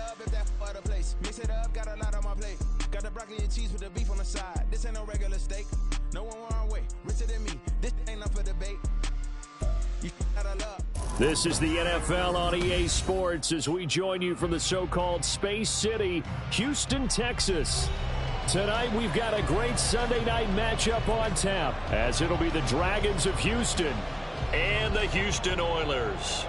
love if that other place. Mix it up, got a lot on my plate. Got the broccoli and cheese with the beef on the side. This ain't no regular steak. No one wrong way, richer than me. This ain't up for debate. You gotta love. This is the NFL on EA Sports as we join you from the so-called Space City, Houston, Texas. Tonight we've got a great Sunday night matchup on tap as it'll be the Dragons of Houston and the Houston Oilers.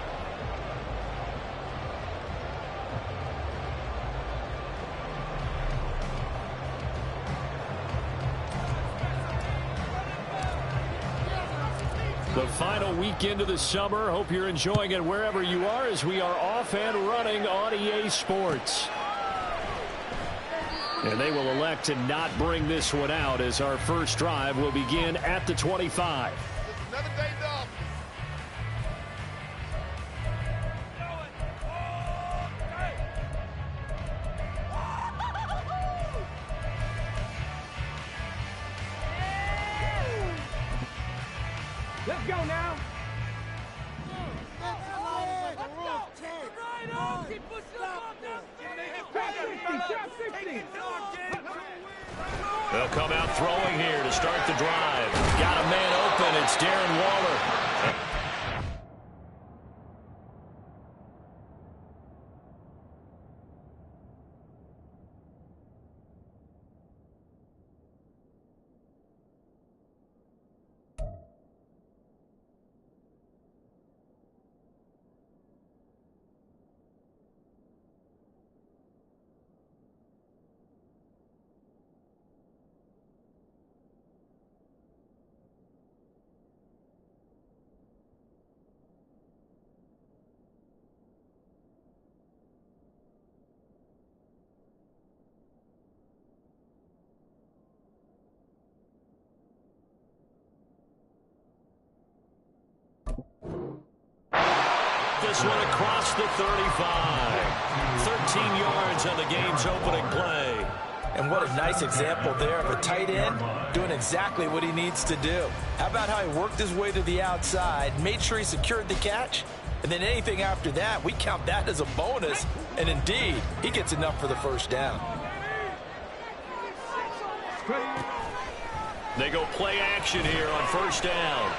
The final weekend of the summer. Hope you're enjoying it wherever you are as we are off and running on EA Sports. And they will elect to not bring this one out as our first drive will begin at the 25. Another day dog. Let's go now. They'll come out throwing here to start the drive. Got a man open. It's Darren Waller. This one across the 35. 13 yards on the game's opening play. And what a nice example there of a tight end doing exactly what he needs to do. How about how he worked his way to the outside, made sure he secured the catch, and then anything after that, we count that as a bonus. And indeed, he gets enough for the first down. They go play action here on first down.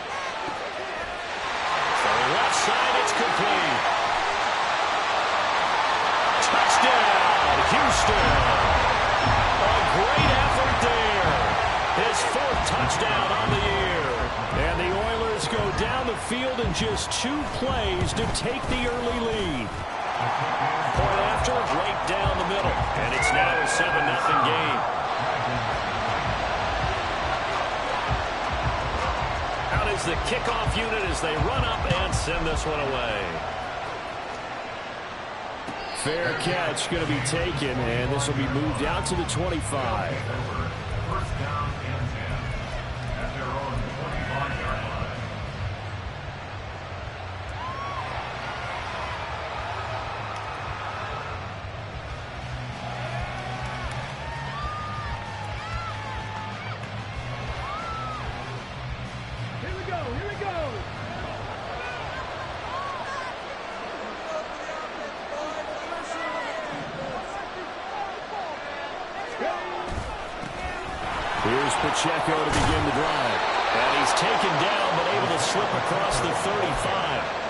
Left side, it's complete. Touchdown, Houston. A great effort there. His fourth touchdown on the year. And the Oilers go down the field in just 2 plays to take the early lead. Point after, right down the middle. And it's now a 7-0 game. Is the kickoff unit as they run up and send this one away. Fair catch going to be taken, and this will be moved out to the 25. First down and 10 at their own 25-yard line. Here's Pacheco to begin the drive. And he's taken down, but able to slip across the 35.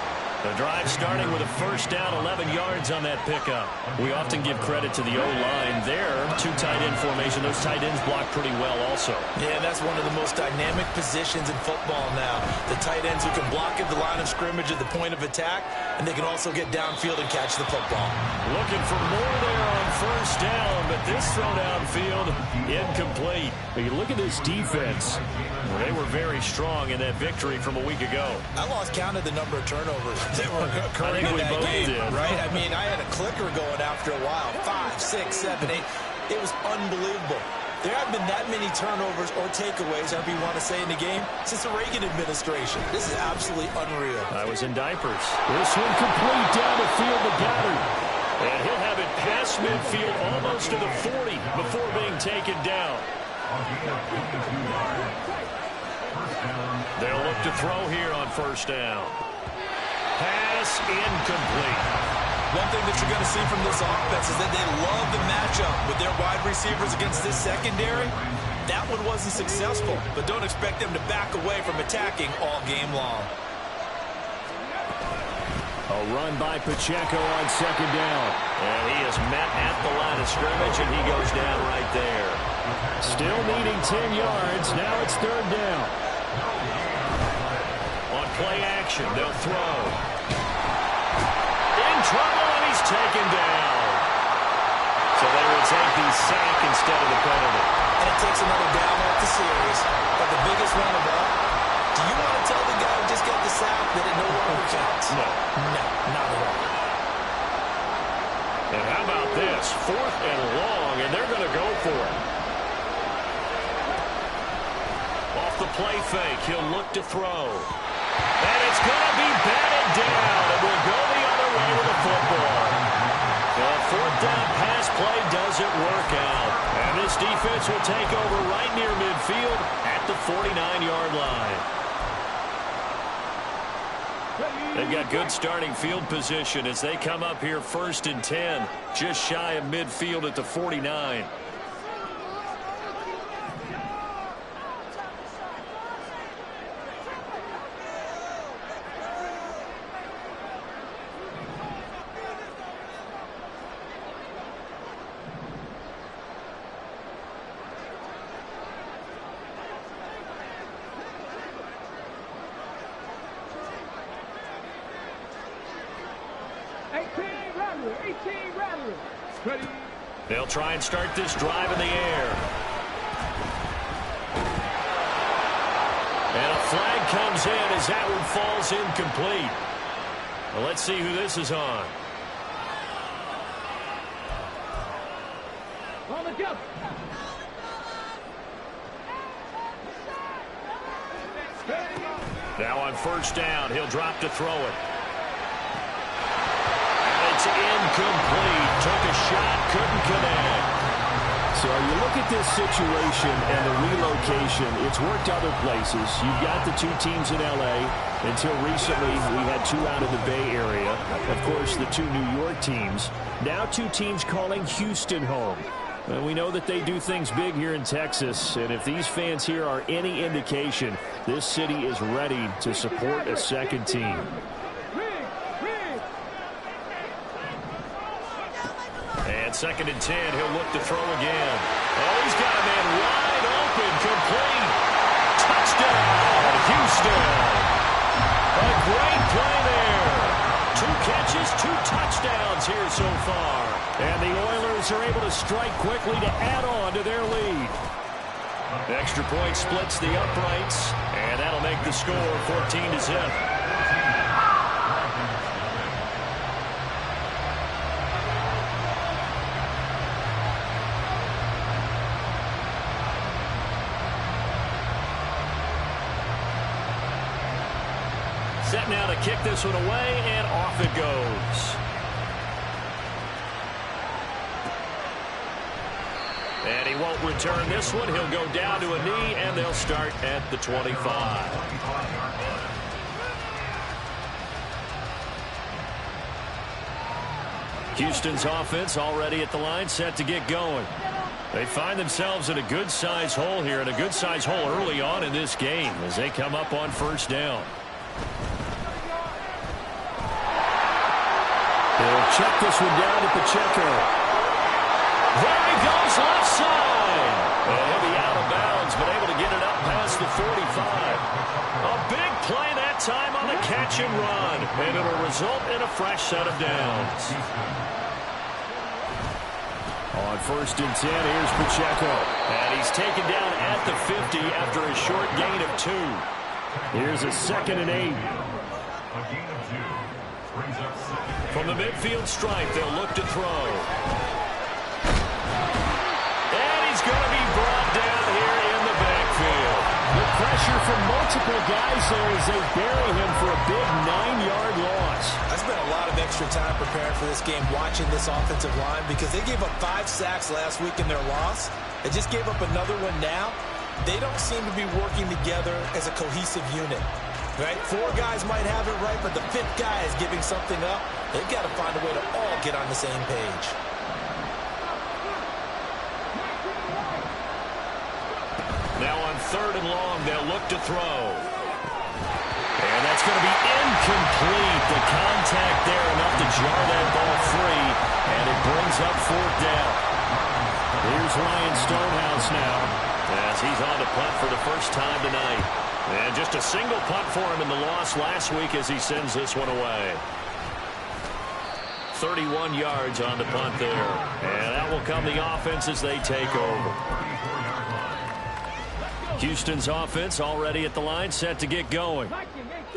The drive starting with a first down, 11 yards on that pickup. We often give credit to the O-line there. 2 tight end formation. Those tight ends block pretty well also. Yeah, that's one of the most dynamic positions in football now. The tight ends who can block at the line of scrimmage at the point of attack, and they can also get downfield and catch the football. Looking for more there on first down, but this throw downfield incomplete. But you look at this defense. They were very strong in that victory from a week ago. I lost count of the number of turnovers that were occurring in that game, right? I mean, I had a clicker going after a while. 5, 6, 7, 8. It was unbelievable. There haven't been that many turnovers or takeaways, however you want to say, in the game since the Reagan administration. This is absolutely unreal. I was in diapers. This one complete down the field to Goddard. And he'll have it past midfield almost to the 40 before being taken down. They'll look to throw here on first down. Pass incomplete. One thing that you're going to see from this offense is that they love the matchup with their wide receivers against this secondary. That one wasn't successful, but don't expect them to back away from attacking all game long. A run by Pacheco on second down. And he is met at the line of scrimmage, and he goes down right there. Still needing 10 yards. Now it's third down. On play action, they'll throw. In trouble, and he's taken down. So they will take the sack instead of the penalty. And it takes another down off the series. But the biggest one of all, do you want to tell the guy who just got the sack that it no longer counts? No. No, not at all. And how about this? 4th and long, and they're going to go for it. Off the play fake, he'll look to throw. And it's going to be batted down, and we'll go the other way with the football. The 4th down pass play doesn't work out. And this defense will take over right near midfield at the 49-yard line. They've got good starting field position as they come up here 1st and 10, just shy of midfield at the 49. They'll try and start this drive in the air. And a flag comes in as that one falls incomplete. Well, let's see who this is on. On the jump. Now on 1st down, he'll drop to throw it. It's incomplete. Took a shot, couldn't connect. So you look at this situation and the relocation, it's worked other places. You've got the 2 teams in L.A. Until recently, we had 2 out of the Bay Area. Of course, the 2 New York teams. Now 2 teams calling Houston home. And we know that they do things big here in Texas. And if these fans here are any indication, this city is ready to support a second team. And 2nd and 10, he'll look to throw again. Oh, he's got a man wide open, complete. Touchdown, Houston. A great play there. 2 catches, 2 touchdowns here so far. And the Oilers are able to strike quickly to add on to their lead. The extra point splits the uprights, and that'll make the score 14-0. Set now to kick this one away, and off it goes. And he won't return this one. He'll go down to a knee, and they'll start at the 25. Houston's offense already at the line, set to get going. They find themselves in a good-sized hole here, and a good-sized hole early on in this game as they come up on 1st down. They'll check this one down to Pacheco. There he goes, left side. And he'll be out of bounds, but able to get it up past the 45. A big play that time on a catch and run. And it'll result in a fresh set of downs. On 1st and 10, here's Pacheco. And he's taken down at the 50 after a short gain of 2. Here's a 2nd and 8. A gain of 2 brings up 2nd. From the midfield stripe, they'll look to throw. And he's going to be brought down here in the backfield. The pressure from multiple guys there as they bury him for a big 9-yard loss. I spent a lot of extra time preparing for this game watching this offensive line because they gave up 5 sacks last week in their loss. They just gave up another one now. They don't seem to be working together as a cohesive unit. Right? 4 guys might have it right, but the 5th guy is giving something up. They've got to find a way to all get on the same page. Now on 3rd and long, they'll look to throw. And that's going to be incomplete. The contact there enough to jar that ball free, and it brings up 4th down. Here's Ryan Stonehouse now, as he's on to punt for the first time tonight. And just a single punt for him in the loss last week as he sends this one away. 31 yards on the punt there. And out will come the offense as they take over. Houston's offense already at the line, set to get going.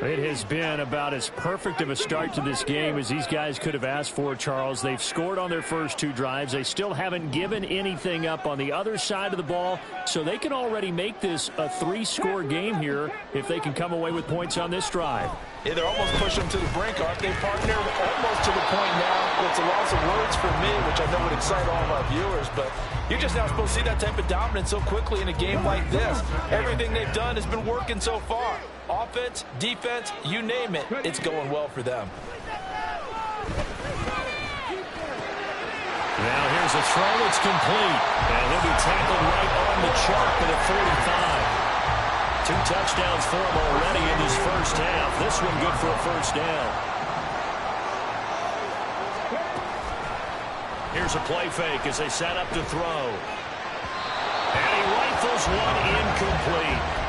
It has been about as perfect of a start to this game as these guys could have asked for, Charles. They've scored on their first 2 drives. They still haven't given anything up on the other side of the ball, so they can already make this a 3-score game here if they can come away with points on this drive. Yeah, they're almost pushing them to the brink, aren't they, partner? Almost to the point now. It's a loss of words for me, which I know would excite all of our viewers, but you're just not supposed to see that type of dominance so quickly in a game like this. Everything they've done has been working so far. Offense, defense, you name it, it's going well for them. Now here's a throw. It's complete. And he'll be tackled right on the chalk at the 45. 2 touchdowns for him already in his first half. This one good for a first down. Here's a play fake as they set up to throw. And he rifles one incomplete.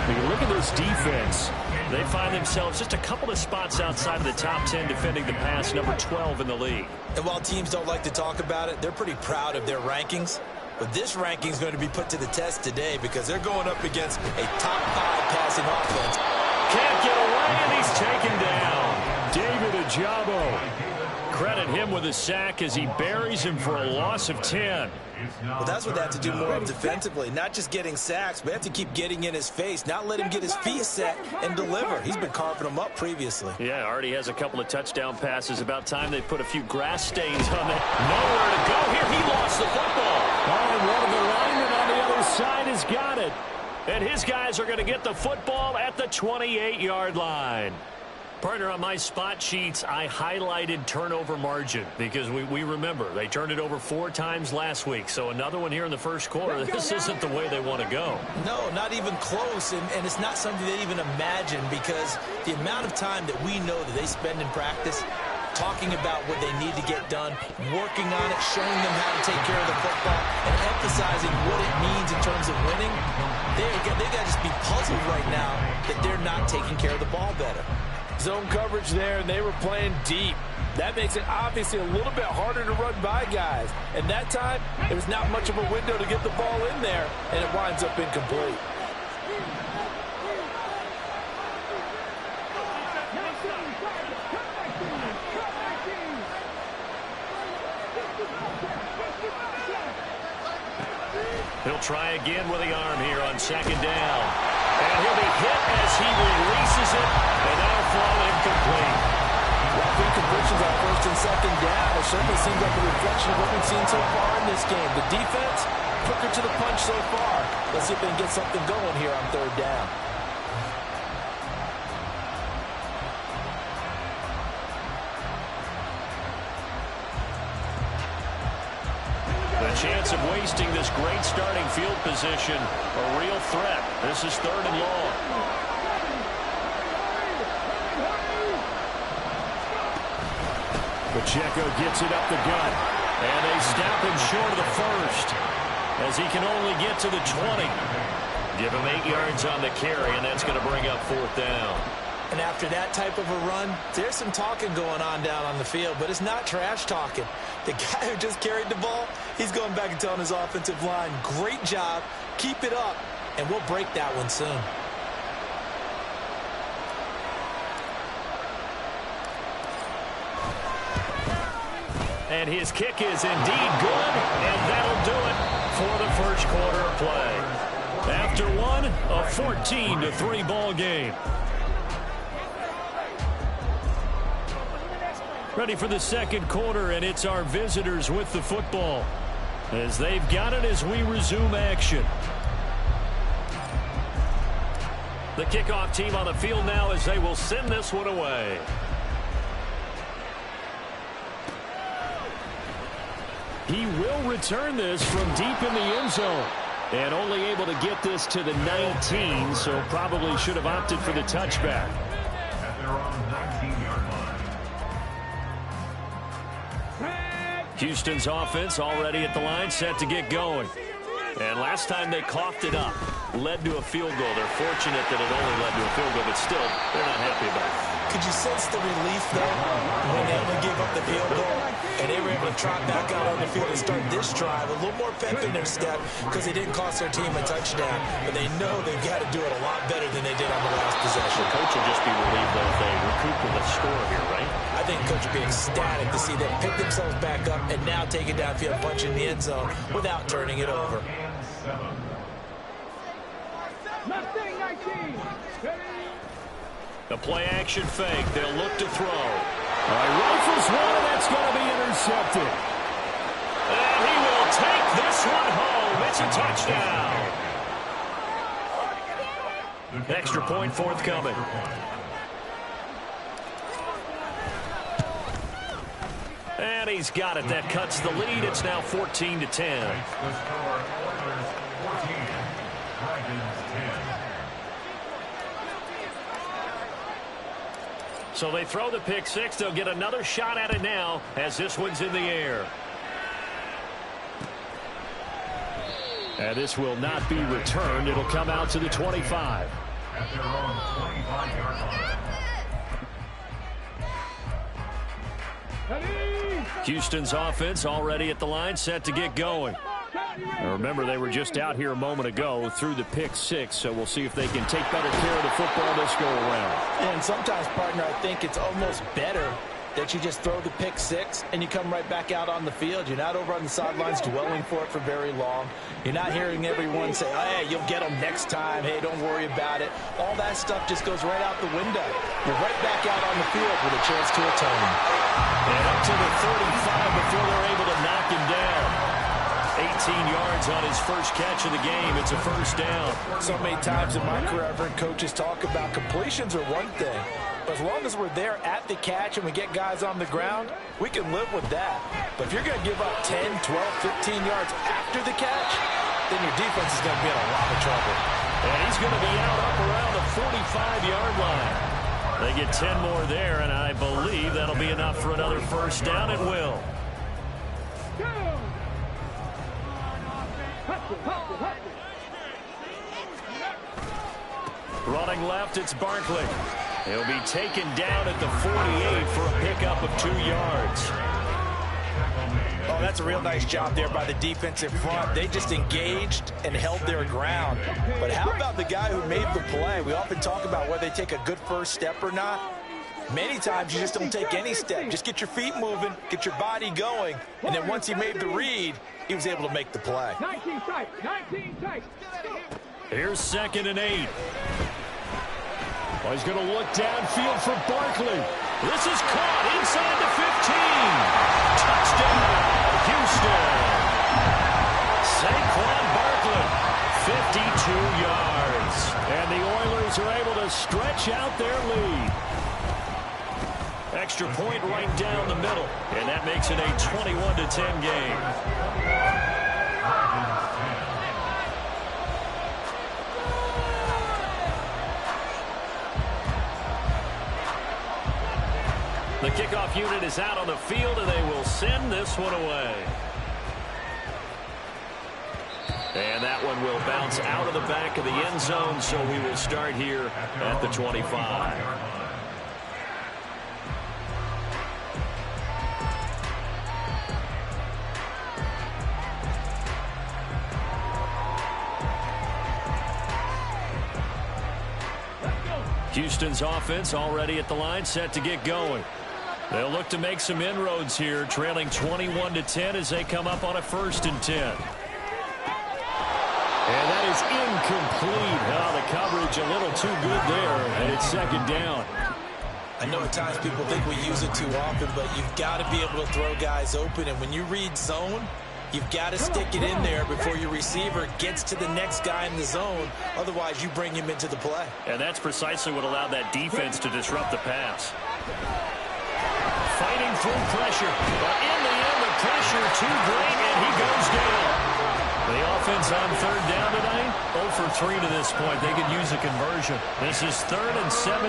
When you look at this defense, they find themselves just a couple of spots outside of the top 10 defending the pass, number 12 in the league. And while teams don't like to talk about it, they're pretty proud of their rankings. But this ranking is going to be put to the test today because they're going up against a top 5 passing offense. Can't get away, and he's taken down. David Ajabo. Credit him with a sack as he buries him for a loss of 10. Well, that's what they have to do more of defensively, not just getting sacks, but they have to keep getting in his face, not let him get his feet set and deliver. He's been carving them up previously. Yeah, already has a couple of touchdown passes. About time they put a few grass stains on that. Nowhere to go here. He lost the football. Oh, and one of the linemen on the other side has got it. And his guys are going to get the football at the 28-yard line. Partner, on my spot sheets, I highlighted turnover margin because we remember they turned it over 4 times last week. So another one here in the first quarter. This isn't the way they want to go. No, not even close. And it's not something they even imagine because the amount of time that we know that they spend in practice talking about what they need to get done, working on it, showing them how to take care of the football, and emphasizing what it means in terms of winning, they got to just be puzzled right now that they're not taking care of the ball better. Zone coverage there, and they were playing deep. That makes it obviously a little bit harder to run by guys. And that time, it was not much of a window to get the ball in there, and it winds up incomplete. He'll try again with the arm here on 2nd down. And he'll be hit as he releases it, and that'll fall incomplete. Well, incompletions on 1st and 2nd down. It certainly seems like a reflection of what we've seen so far in this game. The defense, quicker to the punch so far. Let's see if they can get something going here on 3rd down. The chance of wasting this great starting field position, a real threat. This is 3rd and long. Pacheco gets it up the gut, and they stop him short of the first as he can only get to the 20. Give him 8 yards on the carry, and that's going to bring up 4th down. And after that type of a run, there's some talking going on down on the field, but it's not trash talking. The guy who just carried the ball, he's going back and telling his offensive line, great job, keep it up, and we'll break that one soon. And his kick is indeed good, and that'll do it for the first quarter of play. After one, a 14-3 ball game. Ready for the second quarter, and it's our visitors with the football as they've got it as we resume action. The kickoff team on the field now as they will send this one away. He will return this from deep in the end zone. And only able to get this to the 19, so probably should have opted for the touchback. At their own 19-yard line. Houston's offense already at the line, set to get going. And last time they coughed it up, led to a field goal. They're fortunate that it only led to a field goal, but still, they're not happy about it. Could you sense the relief, though, when they only gave up the field goal and they were able to trot back out on the field and start this drive? A little more pep in their step because they didn't cost their team a touchdown. But they know they've got to do it a lot better than they did on the last possession. The coach will just be relieved, though, if they recoup with a score here, right? I think coach will be ecstatic to see them pick themselves back up and now take it downfield, punch in the end zone without turning it over. The play-action fake. They'll look to throw. Rifles one, and that's going to be intercepted. And he will take this one home. It's a touchdown. Extra point forthcoming. And he's got it. That cuts the lead. It's now 14-10. The score, Oilers 14, Dragons 10. So they throw the pick six. They'll get another shot at it now as this one's in the air. And this will not be returned. It'll come out to the 25. At their own 25-yard line. Houston's offense already at the line, set to get going. Now remember, they were just out here a moment ago through the pick six, so we'll see if they can take better care of the football this go around. And sometimes, partner, I think it's almost better that you just throw the pick six and you come right back out on the field. You're not over on the sidelines dwelling for it for very long. You're not hearing everyone say, hey, you'll get them next time. Hey, don't worry about it. All that stuff just goes right out the window. You're right back out on the field with a chance to atone. And up to the 35 before they're able to knock him down. 18 yards on his first catch of the game. It's a first down. So many times in my career, I've heard coaches talk about completions are one thing. But as long as we're there at the catch and we get guys on the ground, we can live with that. But if you're going to give up 10, 12, 15 yards after the catch, then your defense is going to be in a lot of trouble. And he's going to be out up around the 45-yard line. They get 10 more there, and I believe that'll be enough for another first down. It will. Running left, it's Barkley. He'll be taken down at the 48 for a pickup of 2 yards. Oh, that's a real nice job there by the defensive front. They just engaged and held their ground. But how about the guy who made the play? We often talk about whether they take a good first step or not. Many times you just don't take any step. Just get your feet moving, get your body going, and then once he made the read, he was able to make the play. 19 tight, 19 tight. Here's 2nd and 8. Well, he's going to look downfield for Barkley. This is caught inside the 15. Touchdown, Houston. Saquon Barkley, 52 yards. And the Oilers are able to stretch out their lead. Extra point right down the middle. And that makes it a 21-10 game. The kickoff unit is out on the field, and they will send this one away. And that one will bounce out of the back of the end zone, so we will start here at the 25. Houston's offense already at the line, set to get going. They'll look to make some inroads here, trailing 21-10 as they come up on a 1st and 10. And that is incomplete. Oh, the coverage a little too good there, and it's 2nd down. I know at times people think we use it too often, but you've got to be able to throw guys open. And when you read zone, You've got to stick it in there before your receiver gets to the next guy in the zone. Otherwise, you bring him into the play. And that's precisely what allowed that defense to disrupt the pass. Fighting through pressure. But in the end, the pressure too great, and he goes down. The offense on third down tonight, 0 for 3 to this point. They could use a conversion. This is 3rd and 17.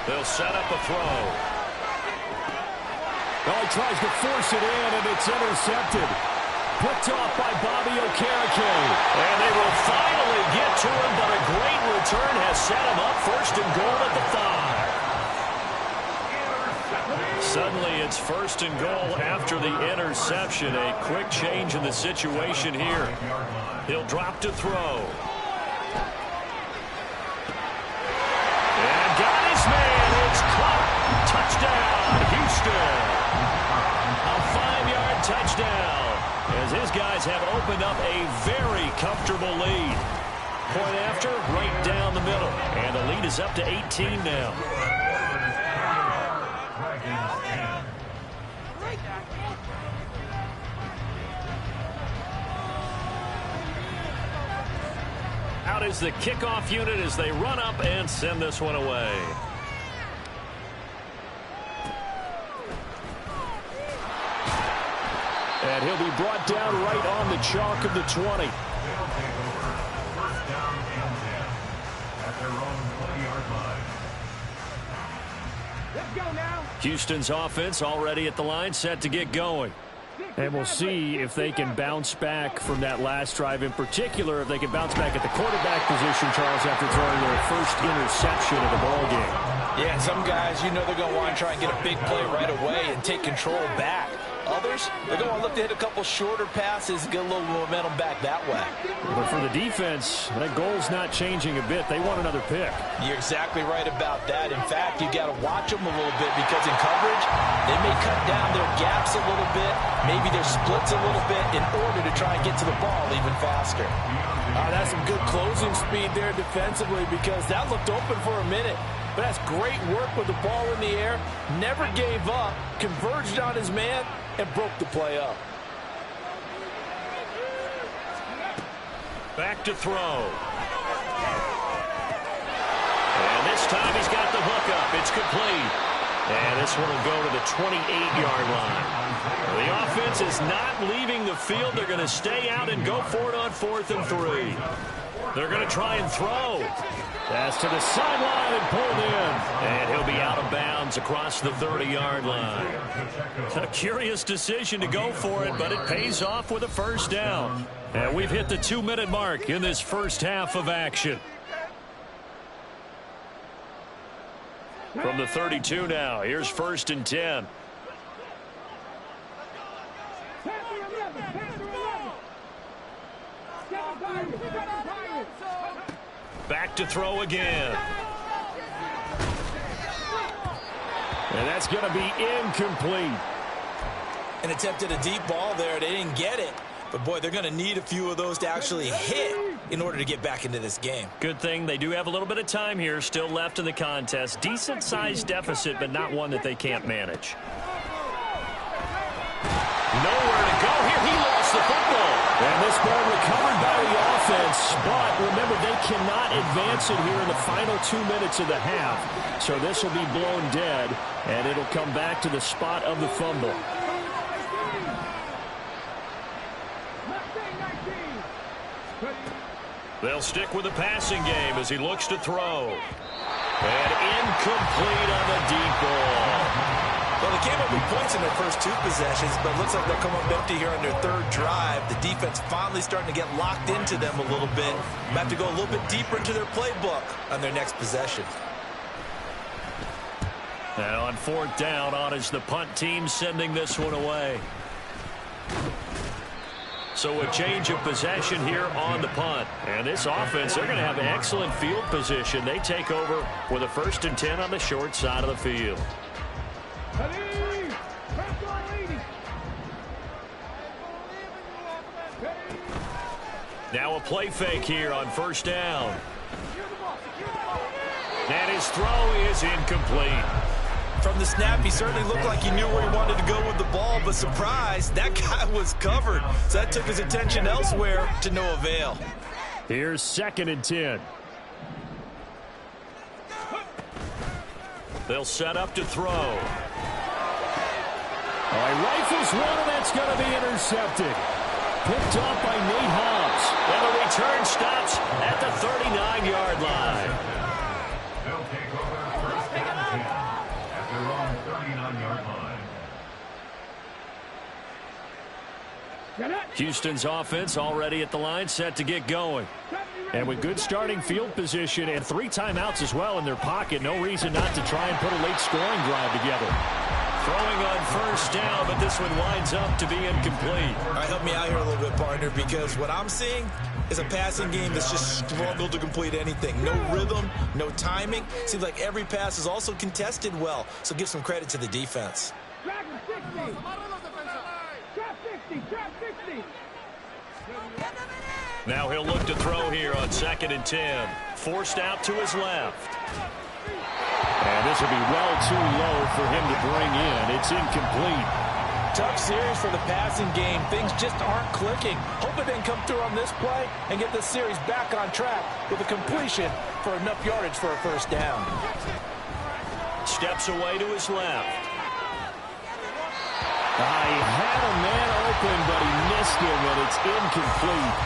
They'll set up a throw. Oh, he tries to force it in, and it's intercepted. Picked off by Bobby Okereke. And they will finally get to him, but a great return has set him up 1st and goal at the 5. Suddenly, it's 1st and goal after the interception. A quick change in the situation here. He'll drop to throw. And got his man. It's caught. Touchdown, Houston. A 5-yard touchdown, as his guys have opened up a very comfortable lead. Point after, right down the middle. And the lead is up to 18 now. Out is the kickoff unit as they run up and send this one away. And he'll be brought down right on the chalk of the 20. First down and 10 at their own 20-yard line. Let's go now. Houston's offense already at the line, set to get going. And we'll see if they can bounce back from that last drive. In particular, if they can bounce back at the quarterback position, Charles, after throwing their first interception of the ballgame. Yeah, some guys, you know they're going to want to try and get a big play right away and take control back. Others, they're going to look to hit a couple shorter passes and get a little momentum back that way. But for the defense, that goal's not changing a bit. They want another pick. You're exactly right about that. In fact, you got to watch them a little bit because in coverage, they may cut down their gaps a little bit, maybe their splits a little bit in order to try and get to the ball even faster. That's some good closing speed there defensively because that looked open for a minute. But that's great work with the ball in the air. Never gave up, converged on his man, and broke the play up. Back to throw. And this time he's got the hook up. It's complete. And this one will go to the 28-yard line. The offense is not leaving the field. They're going to stay out and go for it on 4th and 3. They're going to try and throw. Pass to the sideline and pulled in. And he'll be out of bounds across the 30-yard line. It's a curious decision to go for it, but it pays off with a first down. And we've hit the 2-minute mark in this first half of action. From the 32 now, here's 1st and 10. Back to throw again. And that's going to be incomplete. And attempted a deep ball there. They didn't get it. But, boy, they're going to need a few of those to actually hit in order to get back into this game. Good thing they do have a little bit of time here still left in the contest. Decent-sized deficit, but not one that they can't manage. Nowhere to go here. He lost the football. And this ball recovered by the offense. But remember, they cannot advance it here in the final 2 minutes of the half. So this will be blown dead, and it'll come back to the spot of the fumble. They'll stick with the passing game as he looks to throw. And incomplete on the deep ball. Well, they came up with points in their first 2 possessions, but it looks like they'll come up empty here on their 3rd drive. The defense finally starting to get locked into them a little bit. They have to go a little bit deeper into their playbook on their next possession. And on 4th down, on is the punt team sending this one away. So a change of possession here on the punt. And this offense, they're going to have an excellent field position. They take over with a 1st and 10 on the short side of the field. Now a play fake here on 1st down. And his throw is incomplete. From the snap, he certainly looked like he knew where he wanted to go with the ball, but surprise, that guy was covered. So that took his attention elsewhere to no avail. Here's 2nd and 10. They'll set up to throw. All right, rifles one, and that's going to be intercepted. Picked off by Nate Hobbs. And the return stops at the 39-yard line. They'll take over 1st and 10 at their own 39-yard line. Houston's offense already at the line, set to get going. And with good starting field position and 3 timeouts as well in their pocket, no reason not to try and put a late scoring drive together. Throwing on 1st down, but this one winds up to be incomplete. All right, help me out here a little bit, partner, because what I'm seeing is a passing game that's just struggled to complete anything. No rhythm, no timing. Seems like every pass is also contested well, so give some credit to the defense. Trap 60. Now he'll look to throw here on 2nd and 10. Forced out to his left. And this will be well too low for him to bring in. It's incomplete. Tough series for the passing game. Things just aren't clicking. Hope it didn't come through on this play and get this series back on track with a completion for enough yardage for a 1st down. Steps away to his left. He had a man open, but he missed him, and it's incomplete.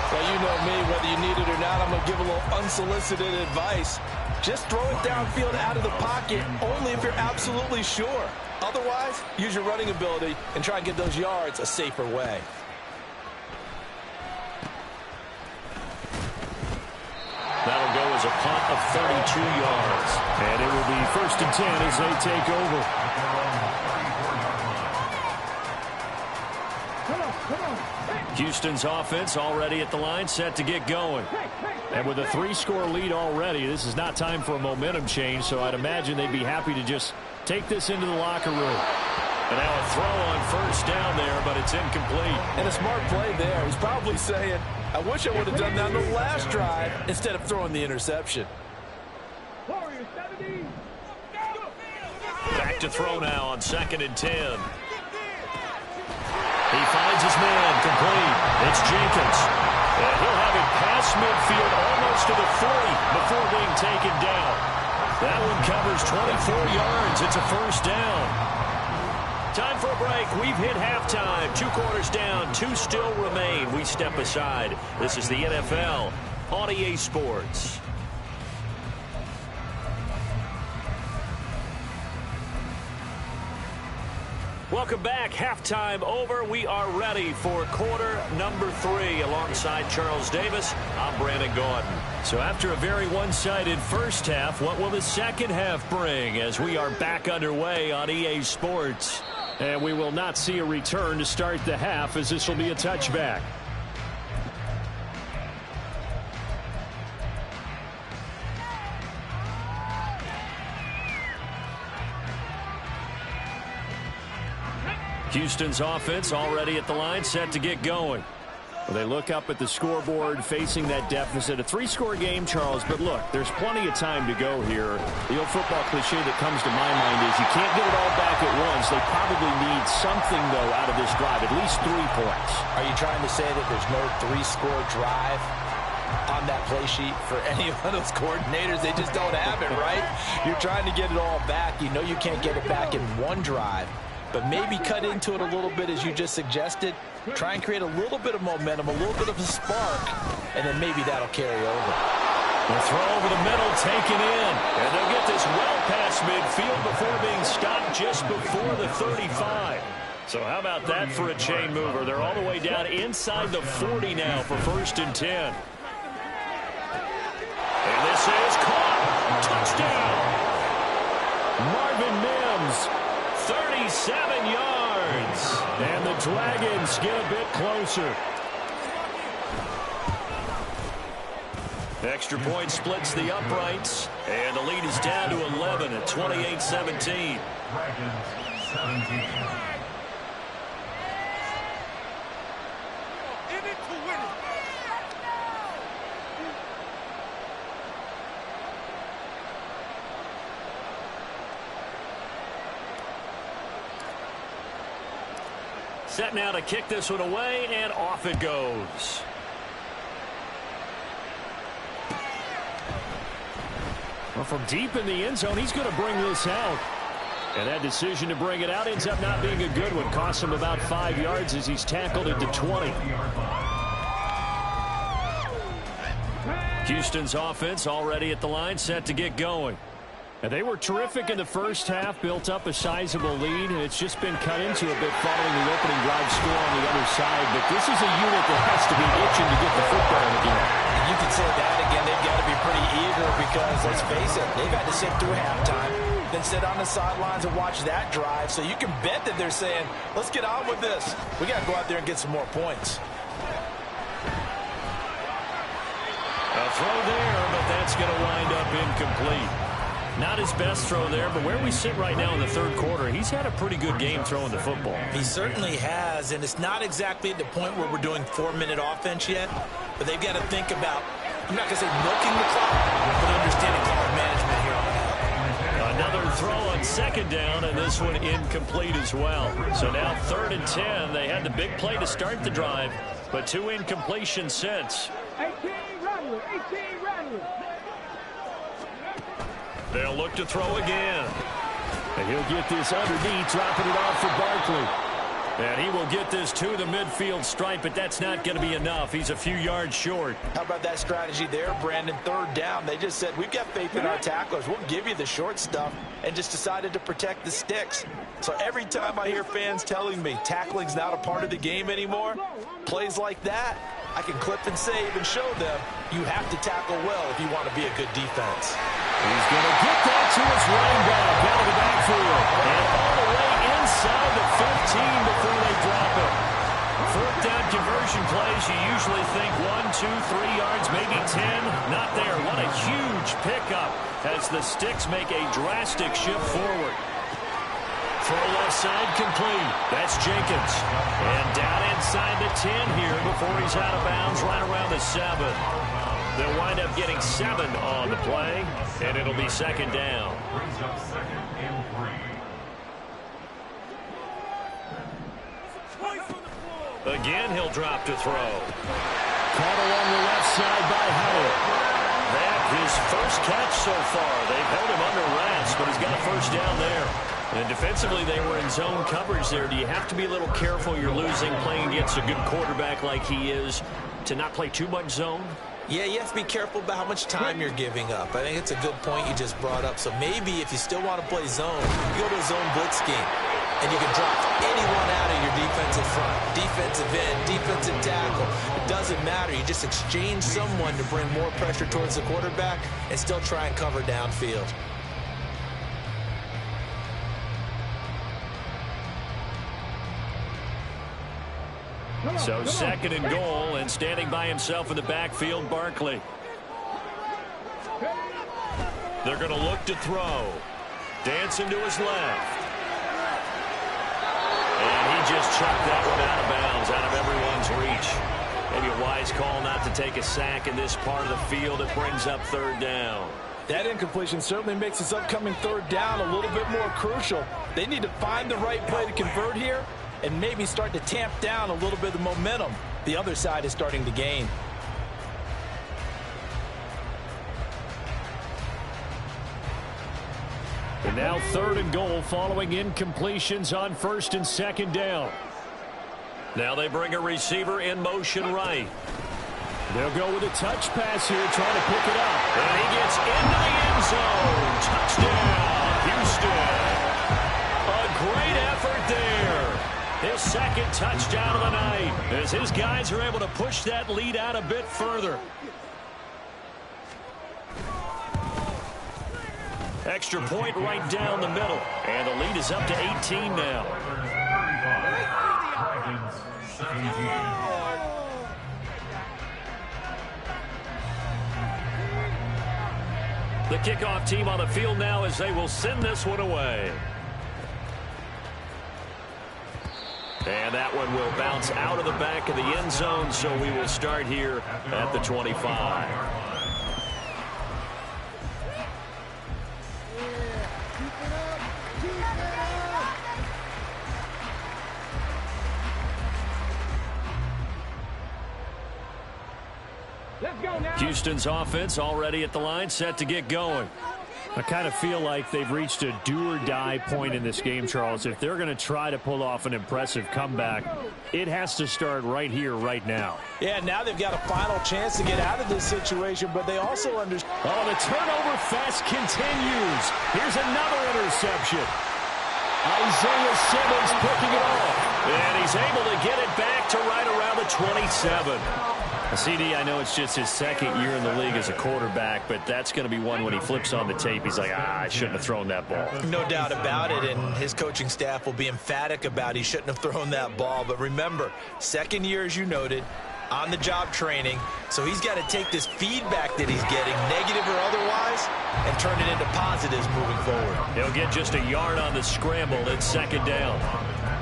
Well, you know me, whether you need it or not, I'm going to give a little unsolicited advice. Just throw it downfield out of the pocket, only if you're absolutely sure. Otherwise, use your running ability and try and get those yards a safer way. That'll go as a punt of 32 yards. And it will be 1st and 10 as they take over. Houston's offense already at the line, set to get going. And with a 3-score lead already, this is not time for a momentum change, so I'd imagine they'd be happy to just take this into the locker room. And now a throw on 1st down there, but it's incomplete. And a smart play there. He's probably saying, I wish I would have done that on the last drive instead of throwing the interception. Back to throw now on 2nd and 10. He finds his man, complete. It's Jenkins. And he'll have it past midfield almost to the 40 before being taken down. That one covers 24 yards. It's a 1st down. Time for a break. We've hit halftime. 2 quarters down, 2 still remain. We step aside. This is the NFL on EA Sports. Welcome back. Halftime over. We are ready for quarter number 3 alongside Charles Davis. I'm Brandon Gordon. So after a very one-sided first half, what will the second half bring as we are back underway on EA Sports? And we will not see a return to start the half as this will be a touchback. Houston's offense already at the line, set to get going. Well, they look up at the scoreboard, facing that deficit. A 3-score game, Charles, but look, there's plenty of time to go here. The old football cliche that comes to my mind is you can't get it all back at once. They probably need something, though, out of this drive, at least 3 points. Are you trying to say that there's no 3-score drive on that play sheet for any one of those coordinators? They just don't have it, right? You're trying to get it all back. You know you can't get it back in one drive. But maybe cut into it a little bit as you just suggested. Try and create a little bit of momentum, a little bit of a spark, and then maybe that'll carry over. The throw over the middle, taken in. And they'll get this well past midfield before being stopped just before the 35. So how about that for a chain mover? They're all the way down inside the 40 now for 1st and 10. And this is caught. Touchdown. Marvin Mims. 37 yards. And the Dragons get a bit closer. Extra point splits the uprights. And the lead is down to 11 at 28-17. Dragons 17. set now to kick this one away, and off it goes. Well, from deep in the end zone, he's going to bring this out. And that decision to bring it out ends up not being a good one. Costs him about 5 yards as he's tackled into 20. Houston's offense already at the line, set to get going. And they were terrific in the first half, built up a sizable lead. It's just been cut into a bit following the opening drive score on the other side. But this is a unit that has to be itching to get the football again. You could say that again. They've got to be pretty eager because, let's face it, they've had to sit through halftime, then sit on the sidelines and watch that drive. So you can bet that they're saying, let's get on with this. We got to go out there and get some more points. A throw there, but that's going to wind up incomplete. Not his best throw there, but where we sit right now in the third quarter, he's had a pretty good game throwing the football. He certainly has, and it's not exactly at the point where we're doing 4-minute offense yet, but they've got to think about, I'm not going to say milking the clock, but understanding clock management here on out. Another throw on second down, and this one incomplete as well. So now 3rd and 10. They had the big play to start the drive, but 2 incompletions since. 18 Rattler, 18 Rattler. They'll look to throw again. And he'll get this underneath, dropping it off for Barkley. And he will get this to the midfield stripe, but that's not going to be enough. He's a few yards short. How about that strategy there, Brandon? 3rd down. They just said, we've got faith in our tacklers. We'll give you the short stuff, and just decided to protect the sticks. So every time I hear fans telling me tackling's not a part of the game anymore, plays like that, I can clip and save and show them you have to tackle well if you want to be a good defense. He's going to get that to his running back out of the backfield. And all the way inside the 15 before they drop it. 4th down conversion plays, you usually think 1, 2, 3 yards, maybe 10. Not there. What a huge pickup as the sticks make a drastic shift forward. Throw left side complete. That's Jenkins. And down inside the 10 here before he's out of bounds right around the 7. They'll wind up getting 7 on the play, and it'll be 2nd down. Brings up 2nd and 3. Again, he'll drop to throw. Caught along the left side by Howard. That his first catch so far. They've held him under wraps, but he's got a 1st down there. And defensively, they were in zone coverage there. Do you have to be a little careful? You're losing, playing against a good quarterback like he is, to not play too much zone? Yeah, you have to be careful about how much time you're giving up. I think it's a good point you just brought up. So maybe if you still want to play zone, you go to a zone blitz scheme, and you can drop anyone out of your defensive front, defensive end, defensive tackle. It doesn't matter. You just exchange someone to bring more pressure towards the quarterback and still try and cover downfield. So 2nd and goal, and standing by himself in the backfield, Barkley. They're going to look to throw. Dancing to his left. And he just chucked that one out of bounds, out of everyone's reach. Maybe a wise call not to take a sack in this part of the field. It brings up 3rd down. That incompletion certainly makes this upcoming 3rd down a little bit more crucial. They need to find the right play to convert here, and maybe start to tamp down a little bit of the momentum the other side is starting to gain. And now 3rd and goal following incompletions on 1st and 2nd down. Now they bring a receiver in motion right. They'll go with a touch pass here, trying to pick it up. And he gets into the end zone. Touchdown, Houston. A great effort there. His 2nd touchdown of the night as his guys are able to push that lead out a bit further. Extra point right down the middle. And the lead is up to 18 now. The kickoff team on the field now as they will send this one away. And that one will bounce out of the back of the end zone, so we will start here at the 25. Let's go now. Houston's offense already at the line, set to get going. I kind of feel like they've reached a do-or-die point in this game, Charles. If they're going to try to pull off an impressive comeback, it has to start right here, right now. Yeah, now they've got a final chance to get out of this situation, but they also understand. Oh, the turnover fest continues. Here's another interception. Isaiah Simmons picking it off. And he's able to get it back to right around the 27. CD, I know it's just his second year in the league as a quarterback, but that's going to be one when he flips on the tape. He's like, I shouldn't have thrown that ball. No doubt about it, and his coaching staff will be emphatic about he shouldn't have thrown that ball. But remember, second year, as you noted, on-the-job training, so he's got to take this feedback that he's getting, negative or otherwise, and turn it into positives moving forward. He'll get just a yard on the scramble. It's second down.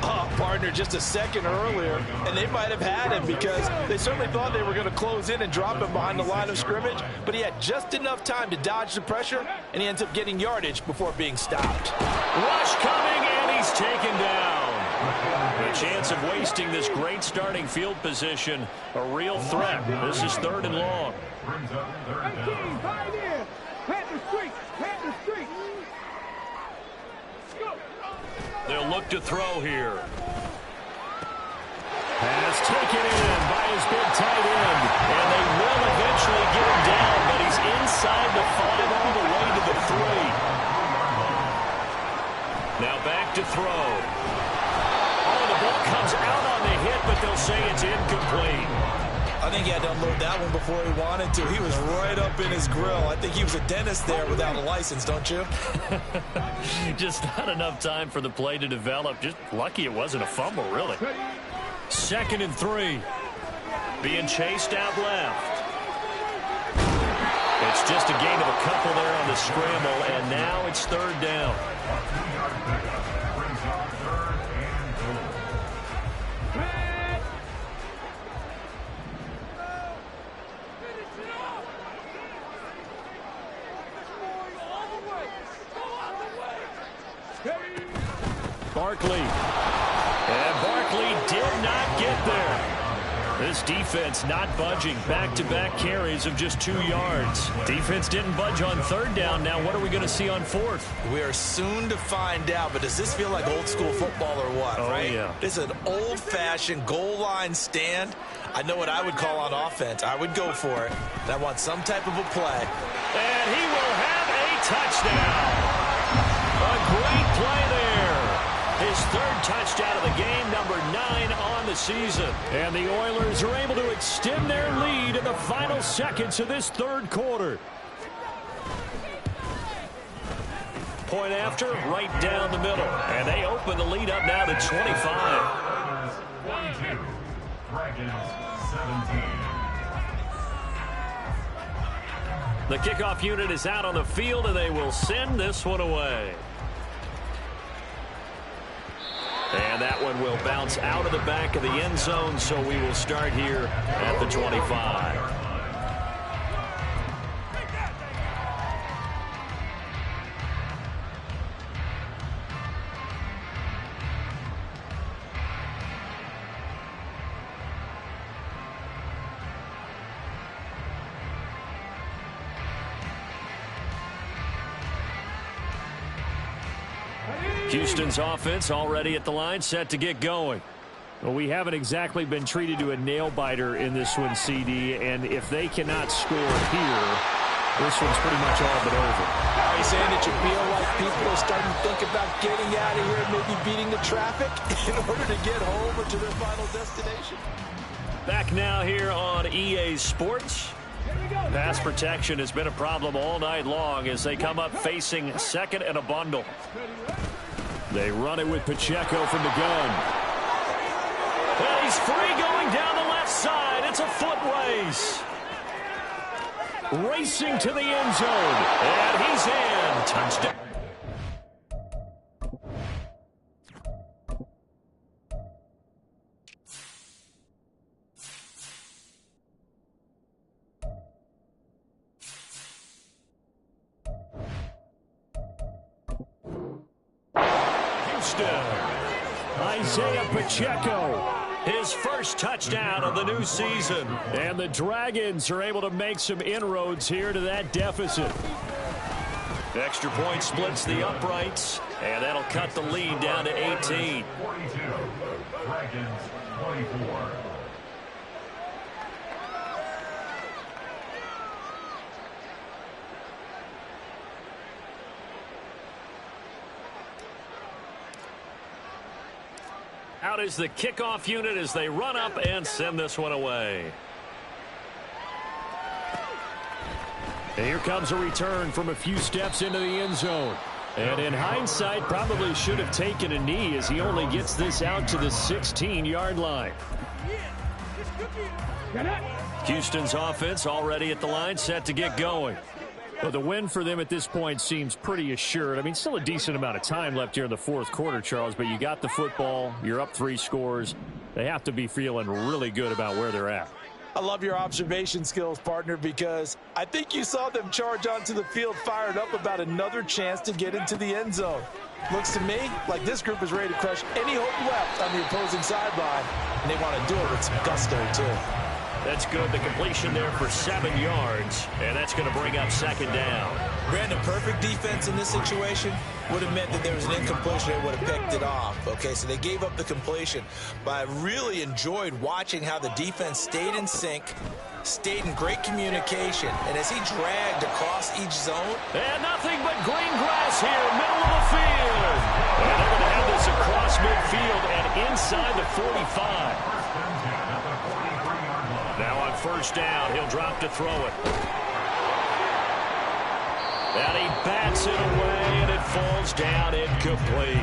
Oh, partner, just a second earlier, and they might have had him because they certainly thought they were going to close in and drop him behind the line of scrimmage, but he had just enough time to dodge the pressure, and he ends up getting yardage before being stopped. Rush coming, and he's taken down. The chance of wasting this great starting field position, a real threat. This is third and long. 18, five in. Pat the street. Pat the street. Go. They'll look to throw here. Pass taken in by his big tight end. And they will eventually get him down, but he's inside the 5 all the way to the 3. Now back to throw. Oh, the ball comes out on the hit, but they'll say it's incomplete. I think he had to unload that one before he wanted to. He was right up in his grill. I think he was a dentist there without a license, don't you? Just not enough time for the play to develop. Just lucky it wasn't a fumble, really. 2nd and 3. Being chased out left. It's just a gain of a couple there on the scramble, and now it's third down. Barkley. And Barkley did not get there. This defense not budging. Back-to-back carries of just 2 yards. Defense didn't budge on third down. Now what are we going to see on fourth? We are soon to find out, but does this feel like old school football or what, right? Yeah. This is an old-fashioned goal line stand. I know what I would call on offense. I would go for it. And I want some type of a play. And he will have a touchdown. A great play there. His 3rd touchdown of the game, number 9 on the season. And the Oilers are able to extend their lead in the final seconds of this 3rd quarter. Point after, right down the middle. And they open the lead up now to 25. 22. Dragons 17. The kickoff unit is out on the field, and they will send this one away. And that one will bounce out of the back of the end zone, so we will start here at the 25. Houston's offense already at the line, set to get going. Well, we haven't exactly been treated to a nail-biter in this one, CD, and if they cannot score here, this one's pretty much all but over. Are you saying that you feel like people are starting to think about getting out of here and maybe beating the traffic in order to get home or to their final destination? Back now here on EA Sports. Pass protection has been a problem all night long as they come up facing 2nd and a bundle. They run it with Pacheco from the gun. And he's free going down the left side. It's a foot race. Racing to the end zone. And he's in. Touchdown. Isaiah Pacheco his first touchdown of the new season. And the Dragons are able to make some inroads here to that deficit. The extra point splits the uprights, and that'll cut the lead down to 18. 42. Dragons 24. Out is the kickoff unit as they run up and send this one away. And here comes a return from a few steps into the end zone. And in hindsight, probably should have taken a knee as he only gets this out to the 16-yard line. Houston's offense already at the line, set to get going. Well, the win for them at this point seems pretty assured. I mean, still a decent amount of time left here in the fourth quarter, Charles, but you got the football, you're up 3 scores. They have to be feeling really good about where they're at. I love your observation skills, partner, because I think you saw them charge onto the field fired up about another chance to get into the end zone. Looks to me like this group is ready to crush any hope left on the opposing sideline, and they want to do it with some gusto, too. That's good. The completion there for 7 yards, and that's going to bring up second down. Brandon, perfect defense in this situation would have meant that there was an incompletion. They would have picked it off. Okay, so they gave up the completion. But I really enjoyed watching how the defense stayed in sync, stayed in great communication, and as he dragged across each zone. And nothing but green grass here, middle of the field. And they're going to have this across midfield and inside the 45. Now on first down, he'll drop to throw it. And he bats it away, and it falls down incomplete.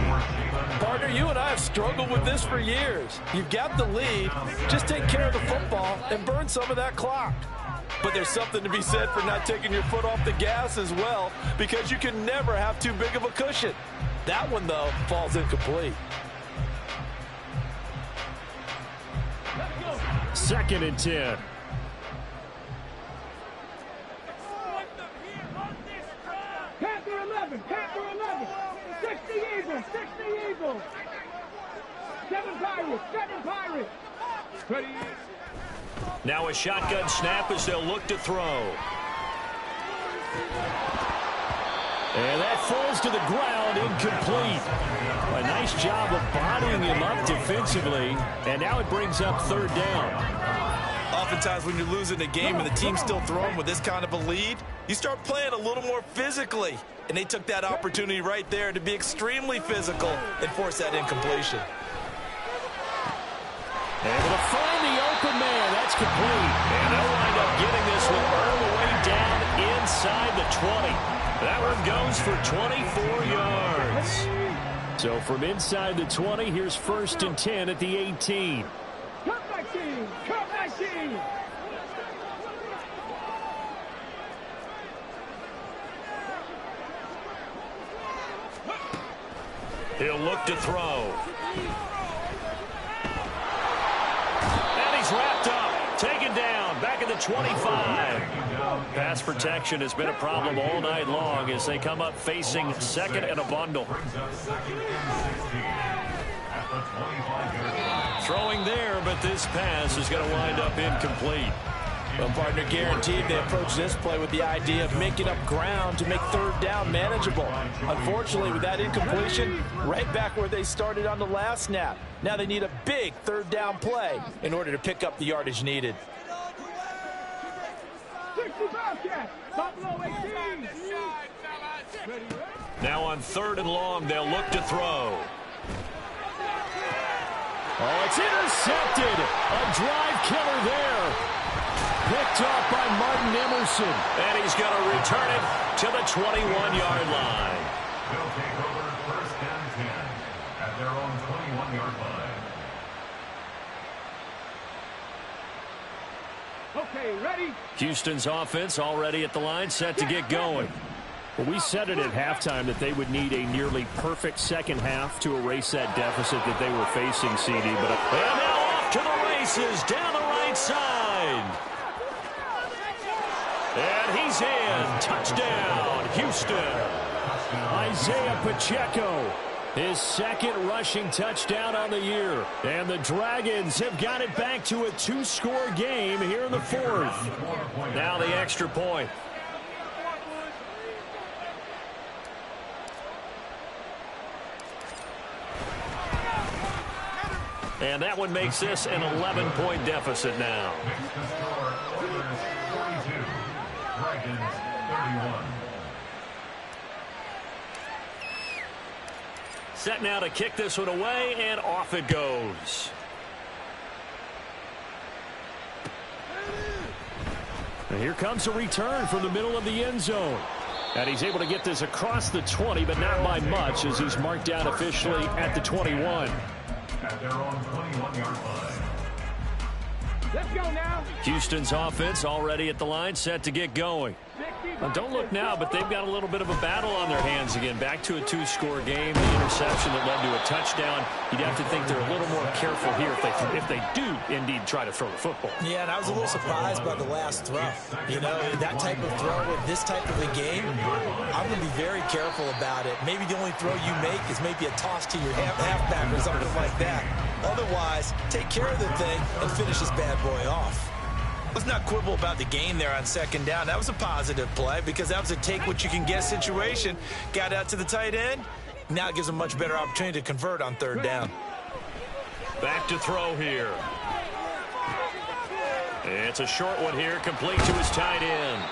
Partner, you and I have struggled with this for years. You've got the lead. Just take care of the football and burn some of that clock. But there's something to be said for not taking your foot off the gas as well, because you can never have too big of a cushion. That one, though, falls incomplete. 2nd and 10. Panther 11, Panther 11. 60 Eagles, 60 Eagles. 7 Pirates, 7 Pirates. Ready. Now a shotgun snap as they'll look to throw. And that falls to the ground, incomplete. A nice job of bodying him up defensively, and now it brings up 3rd down. Oftentimes when you're losing a game and the team's still throwing with this kind of a lead, you start playing a little more physically. And they took that opportunity right there to be extremely physical and force that incompletion. Able to find the open man. That's complete. And they'll wind up getting this one all the way down inside the 20. That one goes for 24 yards. So from inside the 20, here's 1st and 10 at the 18. Come back team, come back team. He'll look to throw. And he's wrapped up, taken down, back at the 25. Pass protection has been a problem all night long as they come up facing 2nd and a bundle. Throwing there, but this pass is going to wind up incomplete. Well, partner, guaranteed they approach this play with the idea of making up ground to make 3rd down manageable. Unfortunately, with that incompletion, right back where they started on the last snap. Now they need a big 3rd down play in order to pick up the yardage needed. 60 Bobcats, Buffalo 18. Now on 3rd and long, they'll look to throw. Oh, it's intercepted. A drive killer there. Picked off by Martin Emerson. And he's going to return it to the 21-yard line. They'll take over 1st and 10 at their own 21-yard line. Okay, ready? Houston's offense already at the line, set to get going. Well, we said it at halftime that they would need a nearly perfect second half to erase that deficit that they were facing, CD. But and now off to the races down the right side. And he's in. Touchdown, Houston. Isaiah Pacheco His second rushing touchdown on the year. And the Dragons have got it back to a 2-score game here in the fourth. Now the extra point. And that one makes this an 11-point deficit now. Set now to kick this one away, and off it goes. And here comes a return from the middle of the end zone. And he's able to get this across the 20, but not by much, as he's marked down officially at the 21. At their own 21-yard line. Let's go now. Houston's offense already at the line, set to get going. Now, don't look now, but they've got a little bit of a battle on their hands again. Back to a 2-score game. The interception that led to a touchdown. You'd have to think they're a little more careful here if they do indeed try to throw the football. Yeah, and I was a little surprised by the last throw. You know, that type of throw with this type of a game, I'm going to be very careful about it. Maybe the only throw you make is maybe a toss to your halfback or something like that. Otherwise, take care of the thing and finish this bad boy off. Let's not quibble about the gain there on second down. That was a positive play because that was a take-what-you-can-get situation. Got out to the tight end. Now it gives them a much better opportunity to convert on third down. Back to throw here. It's a short one here, complete to his tight end.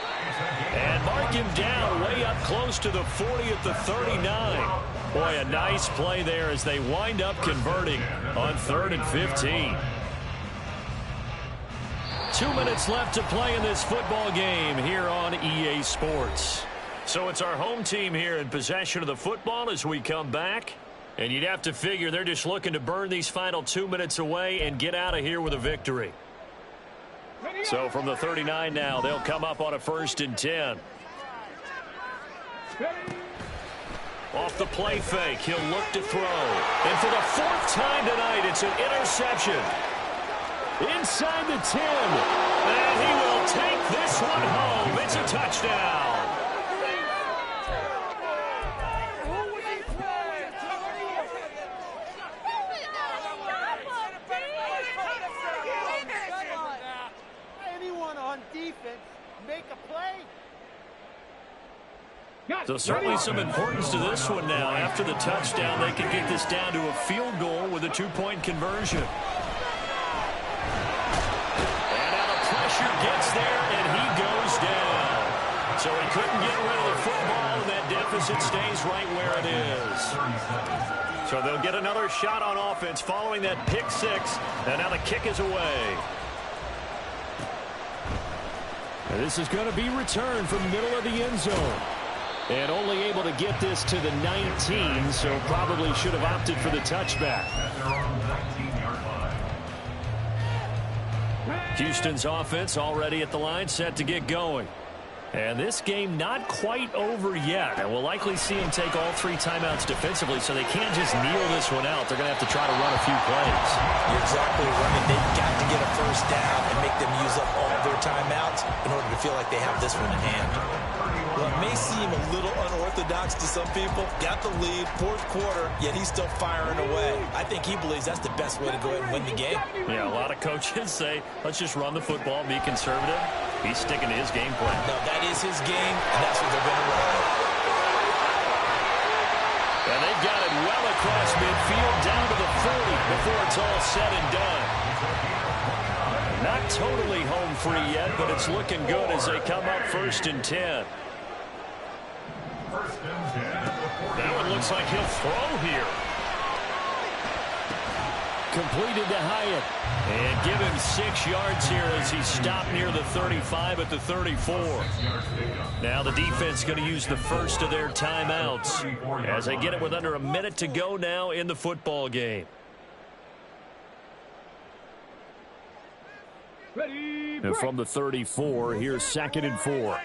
And mark him down way up close to the 40 at the 39. Boy, a nice play there as they wind up converting on 3rd and 15. 2 minutes left to play in this football game here on EA Sports. So it's our home team here in possession of the football as we come back. And you'd have to figure they're just looking to burn these final 2 minutes away and get out of here with a victory. So from the 39 now, they'll come up on a 1st and 10. Off the play fake, he'll look to throw. And for the 4th time tonight, it's an interception. Inside the 10. And he will take this one home. It's a touchdown. Anyone on defense make a play? So certainly some importance to this one now. After the touchdown, they can get this down to a field goal with a 2-point conversion. Gets there, and he goes down. So he couldn't get rid of the football, and that deficit stays right where it is. So they'll get another shot on offense following that pick 6, and now the kick is away. And this is going to be returned from the middle of the end zone. And only able to get this to the 19, so probably should have opted for the touchback. Houston's offense already at the line, set to get going. And this game not quite over yet. And we'll likely see him take all 3 timeouts defensively, so they can't just kneel this one out. They're going to have to try to run a few plays. You're exactly right. They've got to get a first down and make them use up all their timeouts in order to feel like they have this one in hand. Well, it may seem a little unorthodox to some people. Got the lead, 4th quarter, yet he's still firing away. I think he believes that's the best way to go ahead and win the game. Yeah, a lot of coaches say, let's just run the football, be conservative. He's sticking to his game plan. No, that is his game, and that's what they're going to run. And they've got it well across midfield, down to the 40 before it's all said and done. Not totally home free yet, but it's looking good as they come up 1st and 10. That one looks like he'll throw here. Completed to Hyatt. And give him 6 yards here as he stopped near the 35 at the 34. Now the defense going to use the first of their timeouts as they get it with under a minute to go now in the football game. And from the 34, here's 2nd and 4.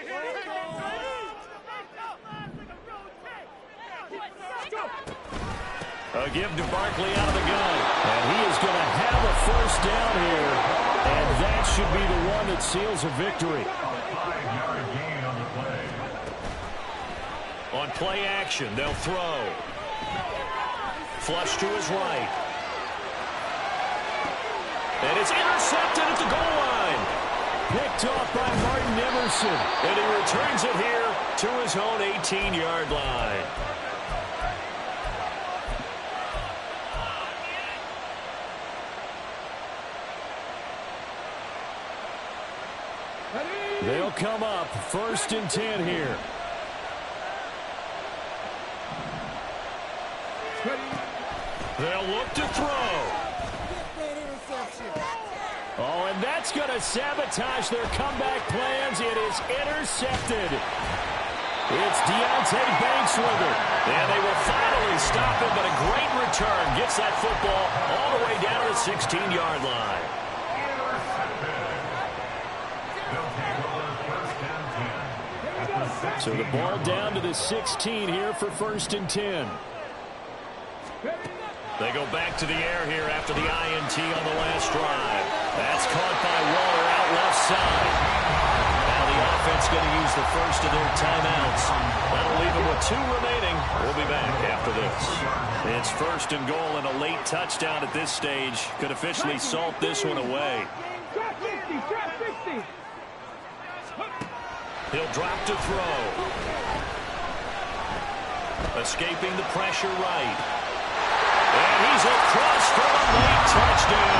A give to Barkley out of the gun. And he is going to have a 1st down here. And that should be the one that seals a victory. 5-yard gain on the play. On play action, they'll throw. Flush to his right. And it's intercepted at the goal line. Picked off by Martin Emerson. And he returns it here to his own 18-yard line. They'll come up 1st and 10 here. They'll look to throw. Oh, and that's going to sabotage their comeback plans. It is intercepted. It's Deontay Banks with it. And they will finally stop him, but a great return. Gets that football all the way down to the 16-yard line. So the ball down to the 16 here for 1st and 10. They go back to the air here after the INT on the last drive. That's caught by Waller out left side. Now the offense going to use the first of their timeouts. That'll leave them with 2 remaining. We'll be back after this. It's 1st and goal and a late touchdown at this stage. Could officially salt this one away. He'll drop to throw. Escaping the pressure right. And he's across for a late touchdown.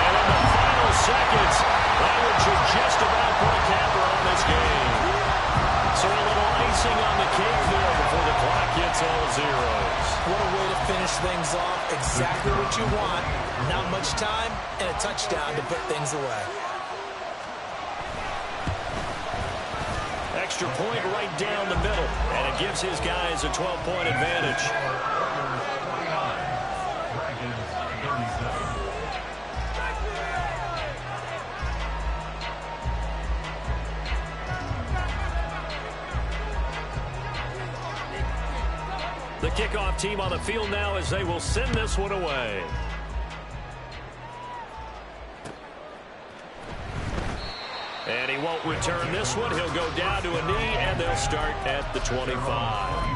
And in the final seconds, that one should just about put a capper on this game. So a little icing on the cake there before the clock hits all zeros. What a way to finish things off. Exactly what you want. Not much time and a touchdown to put things away. Extra point right down the middle, and it gives his guys a 12-point advantage. The kickoff team on the field now as they will send this one away. And he won't return this one. He'll go down to a knee, and they'll start at the 25.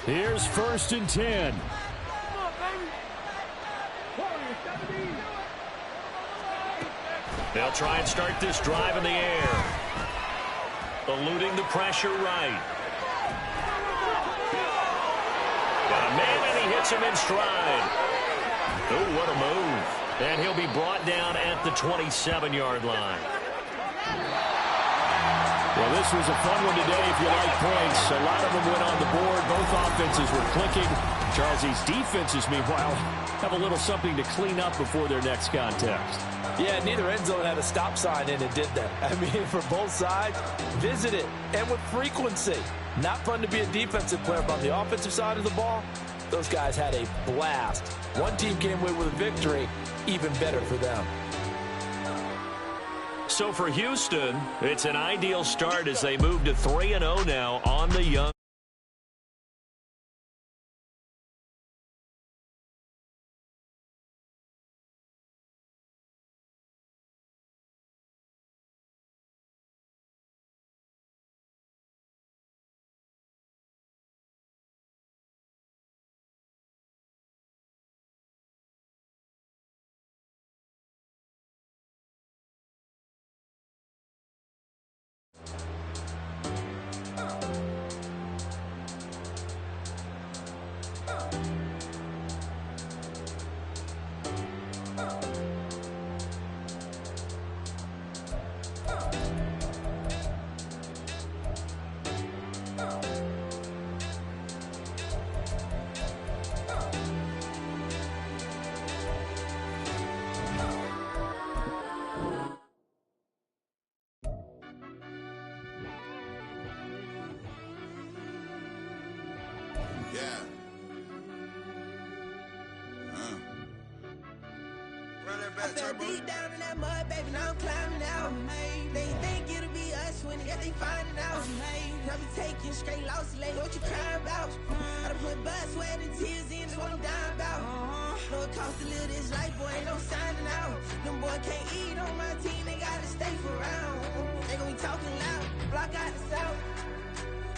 Here's 1st and 10. They'll try and start this drive in the air. Eluding the pressure right. Got a man, and he hits him in stride. Oh, what a move. And he'll be brought down at the 27-yard line. Well, this was a fun one today if you like points. A lot of them went on the board. Both offenses were clicking. Charles, these defenses, meanwhile, have a little something to clean up before their next contest. Yeah, neither end zone had a stop sign in it, did they? I mean, for both sides, visit it, and with frequency. Not fun to be a defensive player, but on the offensive side of the ball, those guys had a blast. One team came away with a victory, even better for them. So for Houston, it's an ideal start as they move to 3-0 now on the young. I fell deep down in that mud, baby, now I'm climbing out. They think it'll be us when they finding out. I be taking straight losses, lady, what you crying about? I done put blood, sweat, and tears in, that's what I'm dying about. No, it costs to live this life, boy, ain't no signing out. Them boy can't eat on my team, they gotta stay for round. They gon' be talking loud, block out the south.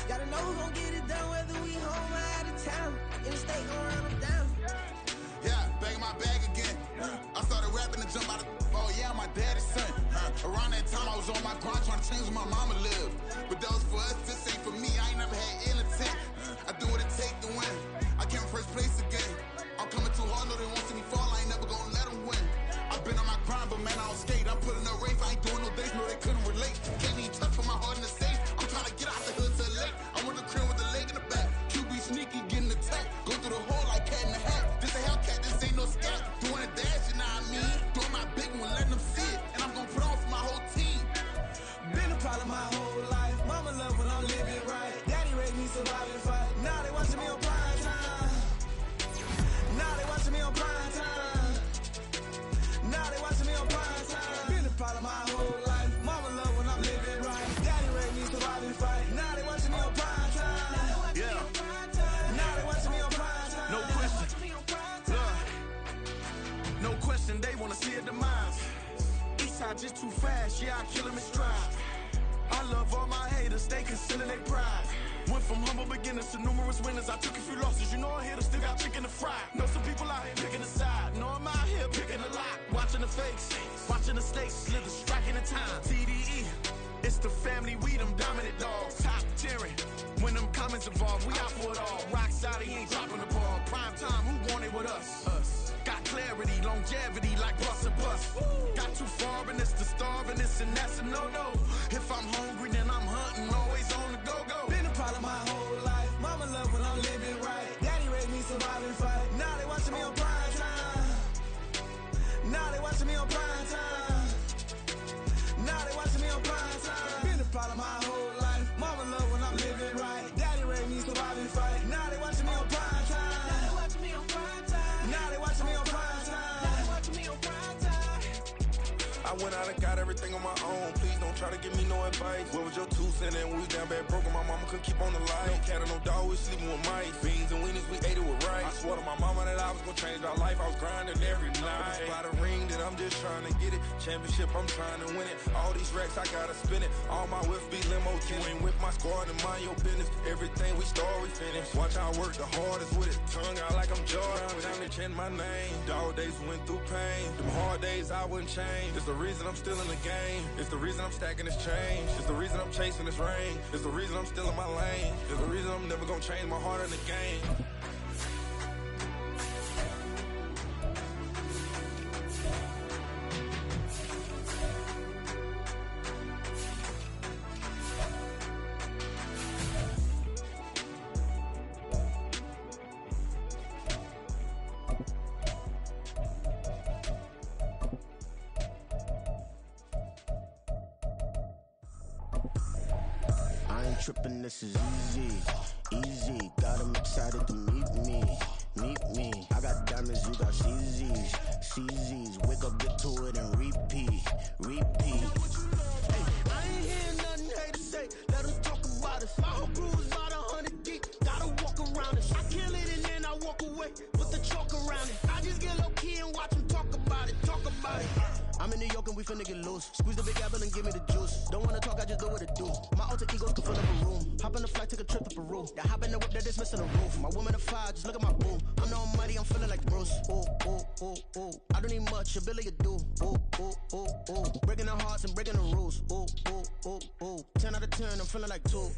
Gotta know who gon' get it done, whether we home or out of town. In the state, gon' run them down. Yeah, back in my bag again. I started rapping to jump out of, oh yeah, my daddy's son. Around that time I was on my grind trying to change where my mama lived. But that was for us, this ain't for me, I ain't never had ill intent. I do what it take to win. I came first place again. I'm coming too hard, no they won't see me fall, I ain't never gonna let them win. I've been on my grind, but man I don't skate. I'm putting up race, I ain't doing no days, no they couldn't relate. Can't even touch for my heart in the safe. I'm trying to get out the hood to the lake. I want the crib with the leg in the back. QB sneaky, getting attacked. Go through the hole like cat in the hat. This a Hellcat, this ain't no scat. Doing a dash, you know what I mean? Doing my big one, letting them see it. And I'm gonna put on for my whole team. Been a problem my whole life. Mama love when I'm living right. Daddy raised me survive and fight. Now they watching me on prime time. Now they watching me on prime time. Now they watching me on prime time. Been a problem my whole life. Mama love when I'm living right. Daddy raised me survive and fight. Now they watching me on prime time. Yeah. Now they watching me on prime time. No question. No question, they wanna see a demise. Eastside just too fast, yeah, I kill them in stride. I love all my haters, they consider they pride. Went from humble beginners to numerous winners. I took a few losses, you know I hit them, still got chicken to fry. Know some people out here picking a side, know I'm out here picking a lot. Watching the fakes, watching the stakes, slither, striking the time. TDE, it's the family, we them dominant dogs. Top tiering, when them comments involved, we out for it all. Rock solid, he ain't dropping the ball. Prime time, who want it with us? Us. Got clarity, longevity, like bus and bus. Got too far and it's the starving, this and that's a no-no. If I'm hungry, then I'm hunting, always on the go-go. Been a problem my whole life. Mama love when I'm living right. Daddy raised me survive and fight. Now they watching me on prime time. Now they watching me on prime time. Now they watching me on prime time. Been a problem my whole life. Mama love when I'm living right. Daddy raised me survive and fight. Now they watching me on prime time. Now they watching me on prime time. Now they watching me on prime time. Now they watching me on prime time. I went out and got everything on my own. Please don't try to give me no advice. What was your 2 cents and we was down bad broke and my mama couldn't keep on the light. No cat or no dog, we sleeping with mice. Beans and weenies, we ate it with rice. I swore to my mama that I was gonna change our life. I was grinding every night. By the ring that I'm just trying to get it. Championship, I'm trying to win it. All these racks, I gotta spin it. All my whips be limo. You ain't with my squad and mind your business. Everything we start, we finish. Watch I work the hardest with it. Tongue out like I'm Jordan. Down to chant my name. Dog days went through pain. Them hard days I wouldn't change. It's the reason I'm still in the game. It's the reason I'm stacking this change. It's the reason I'm chasing this rain. It's the reason I'm still in my lane. It's the reason I'm never gonna change my heart in the game. Trippin', this is easy, easy. Got 'em excited to meet me. I got diamonds, you got CZs. Wake up, get to it, and repeat. Hey, I ain't hear nothing haters say. Let them talk about us. My whole crew is about 100 deep. Gotta walk around us. I kill it and then I walk away with the chalk around it. I just get low key and watch them talk about it. I'm in New York and we finna get loose. Squeeze the big apple and give me the juice. Don't wanna talk, I just do what it do. My alter egos can fill up a room. Hop on the flight, take a trip to Peru. That hop in the whip that is missing the roof. My woman a fire, just look at my boo. I'm the almighty, I'm feeling like Bruce. Ooh. I don't need much, ability to do. Ooh. Breaking the hearts and breaking the rules. Ooh. 10 out of 10, I'm feeling like 2.